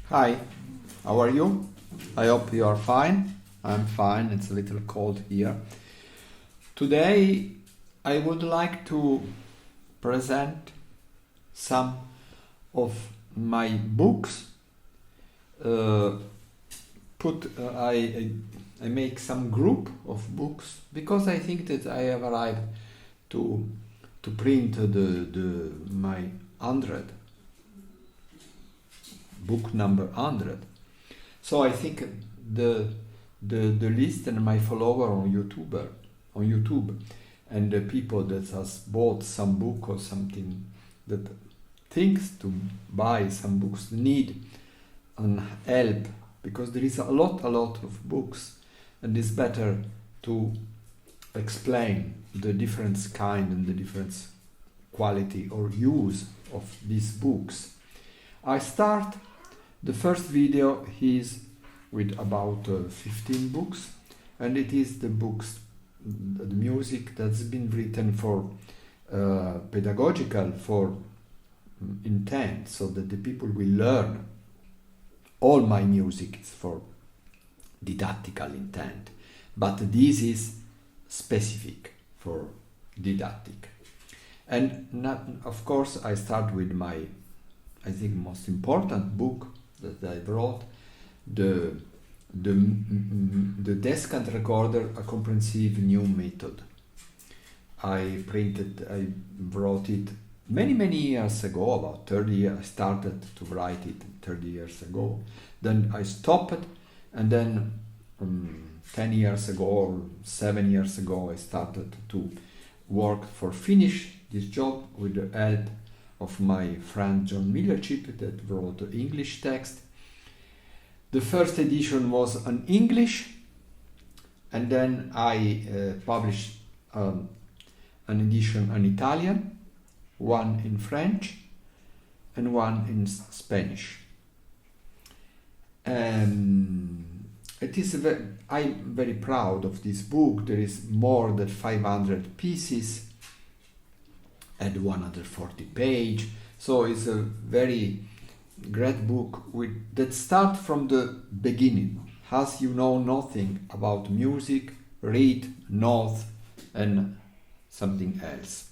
Hi, how are you? I hope you are fine. I'm fine, it's a little cold here. Today I would like to present some of my books. Uh, I make some group of books because I think that I have arrived to print the my 100 book number 100. So I think the list and my follower on YouTube and the people that has bought some book or something that thinks to buy some books need an help because there is a lot of books and it's better to explain the different kind and the different quality or use of these books. I start the first video is with about 15 books, and it is the books, the music that's been written for pedagogical, for intent, so that the people will learn. All my music is for didactical intent, but this is specific for didactic. And not, of course, I start with my, I think, most important book that I wrote, the Descant Recorder, a comprehensive new method. I wrote it many years ago, about 30 years. I started to write it 30 years ago. Then I stopped, and then 10 years ago or 7 years ago I started to work for finish this job with the help of my friend John Millerchip that wrote the English text. The first edition was in English, and then I published an edition in Italian, one in French, and one in Spanish. It is I'm very proud of this book. There is more than 500 pieces and 140 pages. So it's a very great book that start from the beginning. As you know nothing about music, read, note, and something else.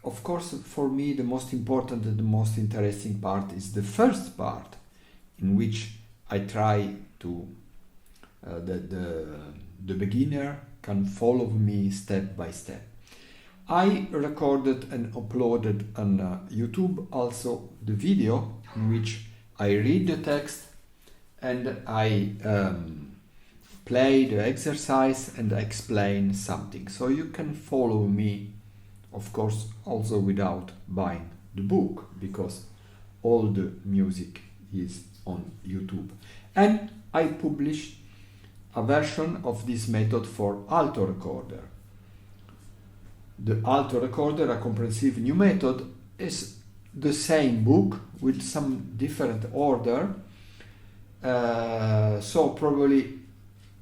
Of course, for me, the most important and the most interesting part is the first part, in which I try to the beginner can follow me step by step. I recorded and uploaded on YouTube also the video in which I read the text and I play the exercise and explain something. So you can follow me, of course, also without buying the book, because all the music is on YouTube. And I published a version of this method for alto recorder. The alto recorder, a comprehensive new method, is the same book with some different order. So probably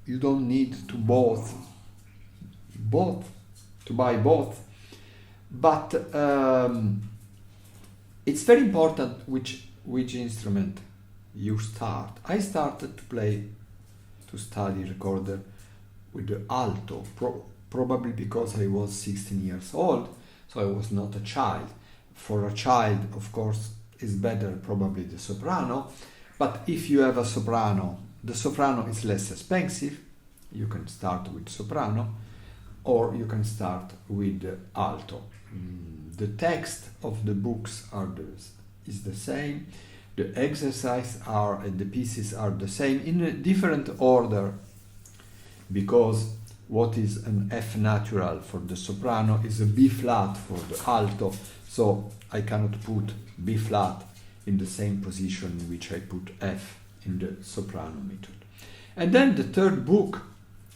you don't need to buy both. But it's very important which instrument you start. I started to study recorder with the alto, probably because I was 16 years old, so I was not a child. For a child, of course, is better probably the soprano, but if you have a soprano, the soprano is less expensive. You can start with soprano, or you can start with alto. The text of the books is the same. The exercise and the pieces are the same in a different order, because what is an F natural for the soprano is a B flat for the alto, so I cannot put B flat in the same position in which I put F in the soprano method. And then the third book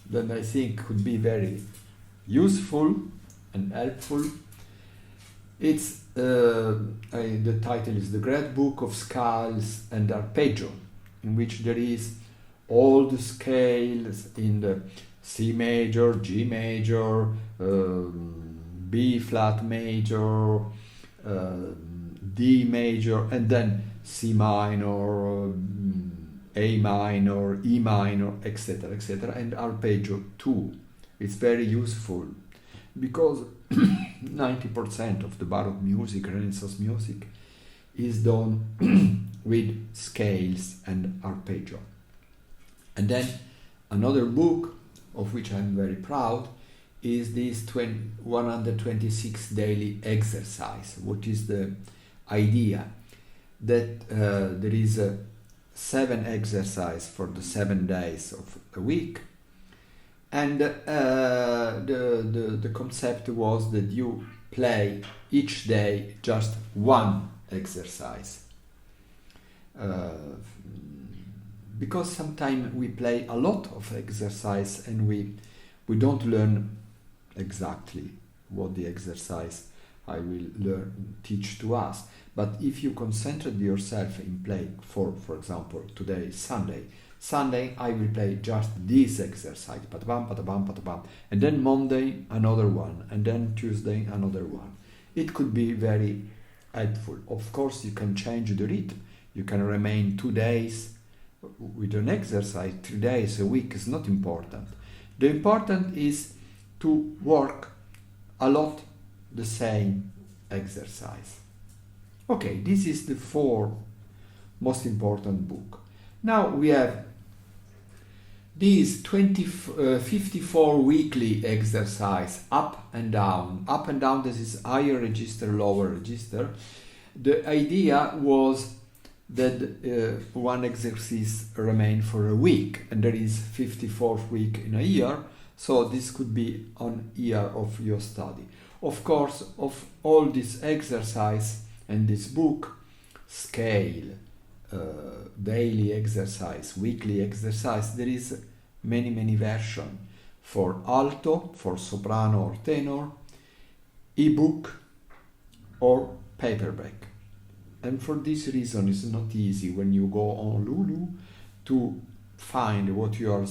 that I think could be very useful and helpful, it's the title is The Great Book of Scales and Arpeggio, in which there is all the scales in the C major, G major, B flat major, D major, and then C minor, A minor, E minor, etc., etc., and arpeggio too. It's very useful because 90% of the Baroque music, Renaissance music, is done with scales and arpeggio. And then another book of which I'm very proud is this 126 daily exercise. What is the idea? That there is 7 exercise for the 7 days of a week, and the concept was that you play each day just one exercise. Because sometimes we play a lot of exercise and we don't learn exactly what the exercise I will teach to us. But if you concentrate yourself in playing, for example, today is Sunday. Sunday I will play just this exercise, patabam, patabam, patabam, and then Monday another one, and then Tuesday another one. It could be very helpful. Of course, you can change the rhythm. You can remain 2 days with an exercise, 3 days a week is not important. The important is to work a lot the same exercise. Okay, this is the 4 most important book. Now we have these 54 weekly exercise, up and down. Up and down, this is higher register, lower register. The idea was that one exercise remain for a week, and there is 54th week in a year, so this could be an year of your study. Of course, of all this exercise and this book, scale, daily exercise, weekly exercise, there is many versions for alto, for soprano or tenor, ebook or paperback. And for this reason, it's not easy when you go on Lulu to find what you are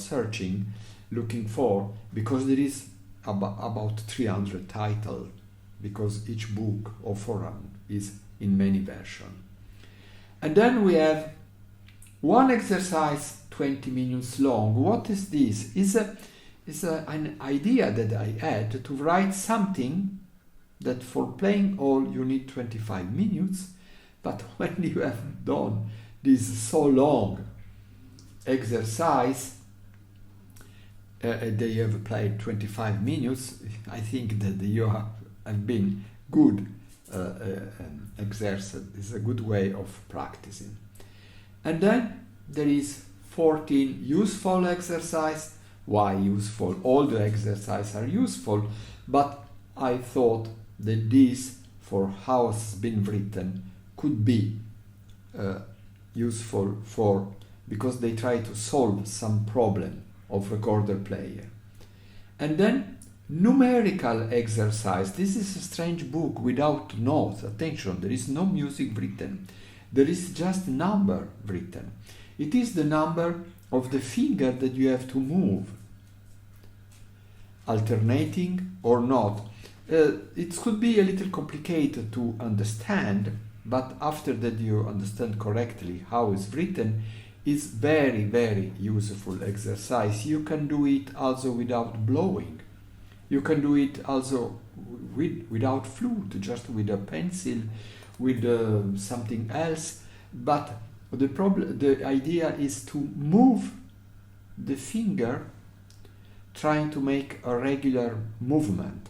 looking for, because there is about 300 titles, because each book or forum is in many versions. And then we have one exercise 20 minutes long. What is this? It's an idea that I had to write something that for playing all you need 25 minutes, but when you have done this so long exercise, they have played 25 minutes, I think that you have been good exercise. It's a good way of practicing. And then there is 14 useful exercise. Why useful? All the exercises are useful, but I thought that this, for how it's been written, could be useful because they try to solve some problem of recorder player. And then numerical exercise. This is a strange book without notes. Attention, there is no music written. There is just number written. It is the number of the finger that you have to move, alternating or not. It could be a little complicated to understand, but after that you understand correctly how it's written, it's very useful exercise. You can do it also without blowing. You can do it also without flute, just with a pencil, with something else. But the idea is to move the finger, trying to make a regular movement.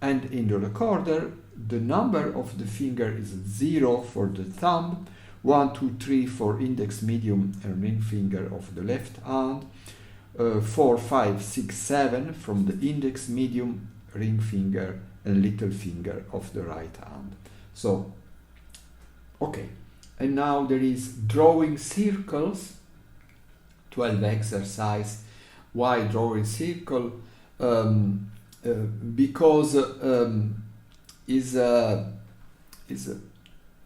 And in the recorder, the number of the finger is 0 for the thumb, 1, 2, 3 for index, medium, and ring finger of the left hand, 4, 5, 6, 7 from the index, medium, ring finger, and little finger of the right hand. So, okay. And now there is drawing circles, 12 exercise. Why drawing circle? Because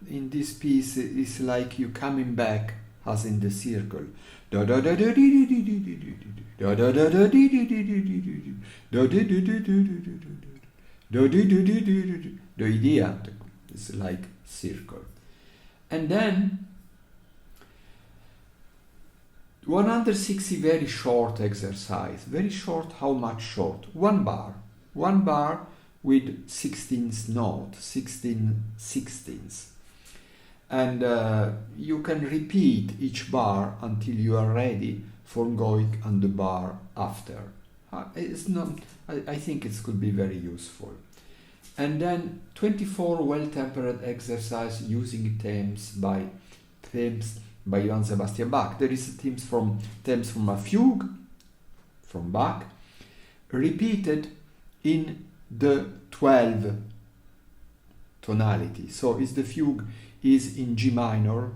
in this piece it's like you coming back as in the circle. The idea, It's like circle. And then 160 very short exercise. Very short, how much short? One bar. One bar with 16th note, 16 sixteenths. And you can repeat each bar until you are ready for going on the bar after. It's not, I think it could be very useful. And then 24 well-tempered exercise using themes by Johann Sebastian Bach. There is themes from a fugue from Bach, repeated in the 12 tonality. So is the fugue is in G minor,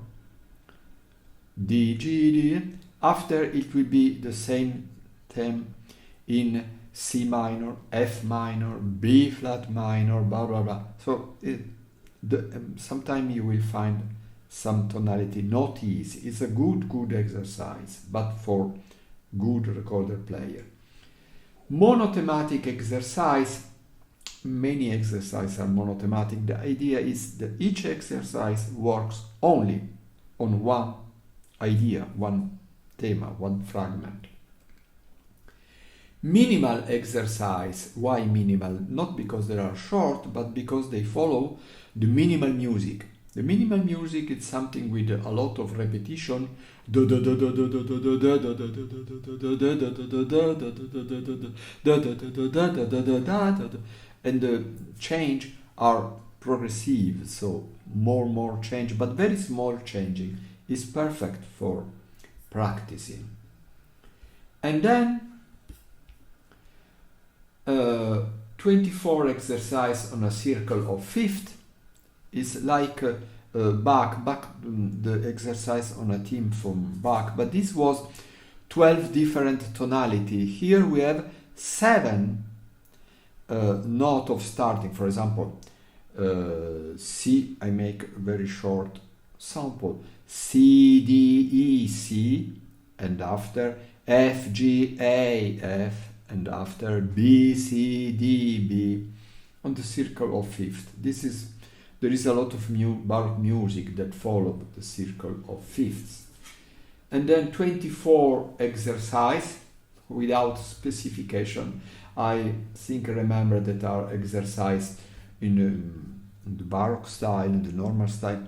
D, G, D. After it will be the same theme in C minor, F minor, B flat minor, blah blah blah. So sometimes you will find some tonality not easy. It's a good exercise, but for good recorder player. Monothematic exercise. Many exercises are monothematic. The idea is that each exercise works only on one idea, one theme, one fragment. Minimal exercise. Why minimal? Not because they are short, but because they follow the minimal music. The minimal music is something with a lot of repetition. And the change are progressive, so more change, but very small changing is perfect for practicing. And then 24 exercise on a circle of fifth is like Bach, the exercise on a theme from Bach, but this was 12 different tonality. Here we have 7 note of starting. For example, C, I make a very short sample, C, D, E, C, and after F, G, A, F, and after B, C, D, B, on the circle of fifth. There is a lot of Baroque music that follow the circle of fifths. And then 24 exercise without specification. I remember that our exercise in the Baroque style, in the normal style.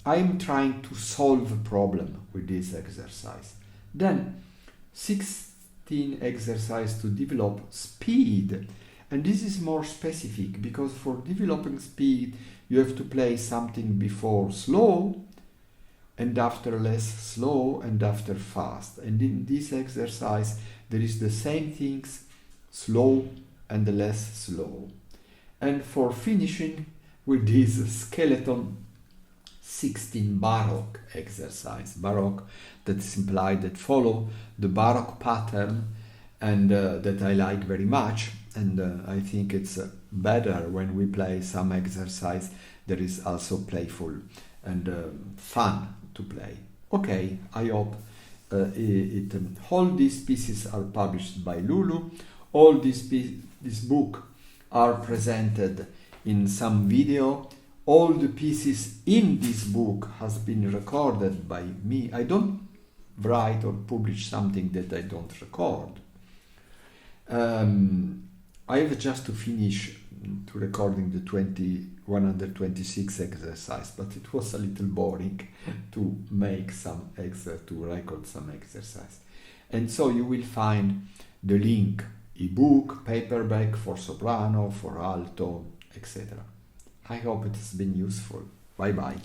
I'm trying to solve a problem with this exercise. Then 16 exercise to develop speed. And this is more specific because for developing speed, you have to play something before slow and after less slow and after fast. And in this exercise, there is the same things, slow and less slow. And for finishing with this skeleton 16 Baroque exercise. Baroque, that is implied that follow the Baroque pattern and that I like very much. And I think it's better when we play some exercise that is also playful and fun to play. Okay, I hope all these pieces are published by Lulu. All this book are presented in some video. All the pieces in this book has been recorded by me. I don't write or publish something that I don't record. I have just to finish to recording the 126 exercise, but it was a little boring to make to record some exercise. And so you will find the link, ebook, paperback for soprano, for alto, etc. I hope it has been useful. Bye bye.